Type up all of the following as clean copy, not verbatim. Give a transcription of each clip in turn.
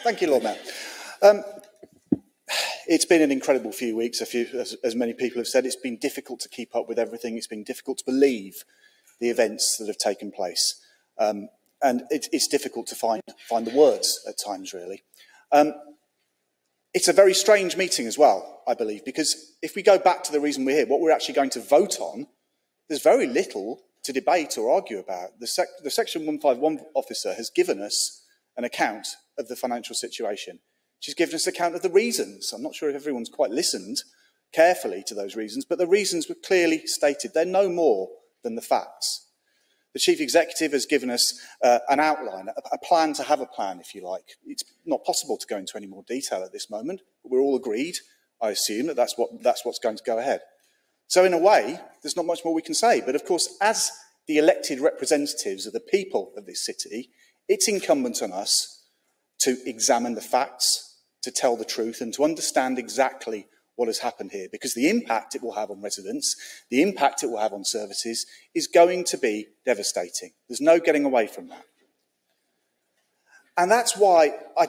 Thank you, Lord Mayor. It's been an incredible few weeks. As many people have said, it's been difficult to keep up with everything. It's been difficult to believe the events that have taken place. And it's difficult to find the words at times, really. It's a very strange meeting as well, I believe, because if we go back to the reason we're here, what we're actually going to vote on, there's very little to debate or argue about. The Section 151 officer has given us an account of the financial situation. She's given us an account of the reasons. I'm not sure if everyone's quite listened carefully to those reasons, but the reasons were clearly stated. They're no more than the facts. The Chief Executive has given us an outline, a plan to have a plan, if you like. It's not possible to go into any more detail at this moment, but we're all agreed, I assume, that that's what's going to go ahead. So in a way, there's not much more we can say. But of course, as the elected representatives of the people of this city, it's incumbent on us to examine the facts, to tell the truth, and to understand exactly what has happened here, because the impact it will have on residents, the impact it will have on services is going to be devastating. There's no getting away from that. And that's why I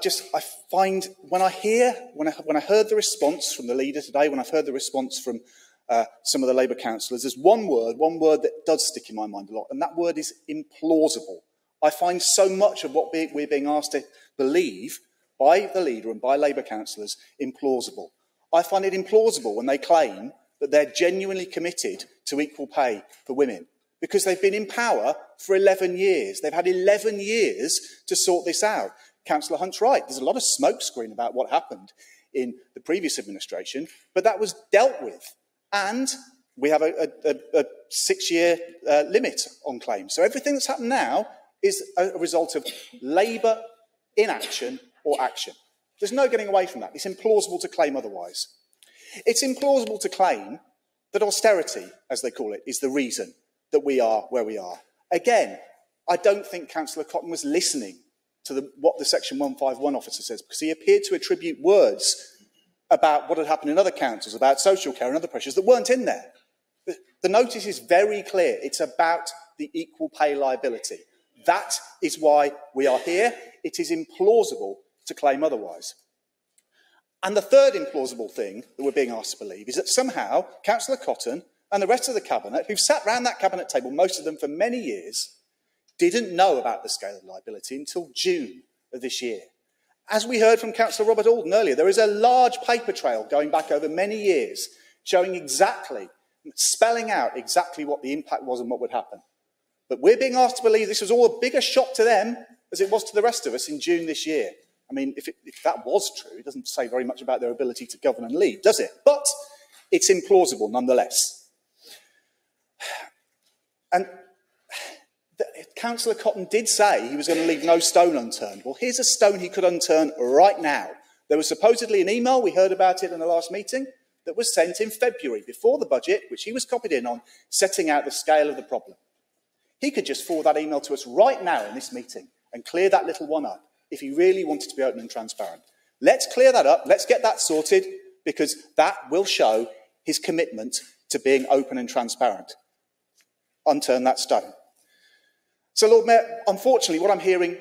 find, when I heard the response from the leader today, when I've heard the response from some of the Labour councillors, there's one word that does stick in my mind a lot, and that word is implausible. I find so much of what we're being asked to believe by the leader and by Labour councillors implausible. I find it implausible when they claim that they're genuinely committed to equal pay for women, because they've been in power for 11 years. They've had 11 years to sort this out. Councillor Hunt's right. There's a lot of smokescreen about what happened in the previous administration, but that was dealt with. And we have a 6-year limit on claims. So everything that's happened now is a result of Labour inaction or action. There's no getting away from that. It's implausible to claim otherwise. It's implausible to claim that austerity, as they call it, is the reason that we are where we are. Again, I don't think Councillor Cotton was listening to what the Section 151 officer says, because he appeared to attribute words about what had happened in other councils, about social care and other pressures that weren't in there. The notice is very clear. It's about the equal pay liability. That is why we are here. It is implausible to claim otherwise. And the third implausible thing that we're being asked to believe is that somehow Councillor Cotton and the rest of the Cabinet, who've sat round that Cabinet table, most of them for many years, didn't know about the scale of liability until June of this year. As we heard from Councillor Robert Alden earlier, there is a large paper trail going back over many years showing exactly, spelling out exactly what the impact was and what would happen. But we're being asked to believe this was all a bigger shock to them as it was to the rest of us in June this year. I mean, if that was true, it doesn't say very much about their ability to govern and lead, does it? But it's implausible nonetheless. And Councillor Cotton did say he was going to leave no stone unturned. Well, here's a stone he could unturn right now. There was supposedly an email, we heard about it in the last meeting, that was sent in February before the budget, which he was copied in on, setting out the scale of the problem. He could just forward that email to us right now in this meeting and clear that little one up if he really wanted to be open and transparent. Let's clear that up. Let's get that sorted, because that will show his commitment to being open and transparent. Unturn that stone. So, Lord Mayor, unfortunately, what I'm hearing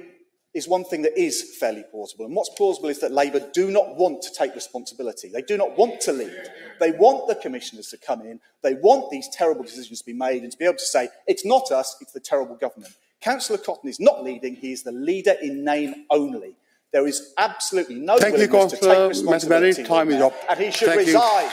is one thing that is fairly plausible. And what's plausible is that Labour do not want to take responsibility. They do not want to lead. They want the commissioners to come in. They want these terrible decisions to be made and to be able to say, it's not us, it's the terrible government. Councillor Cotton is not leading. He is the leader in name only. There is absolutely no willingness to take responsibility. Time is up. And he should resign.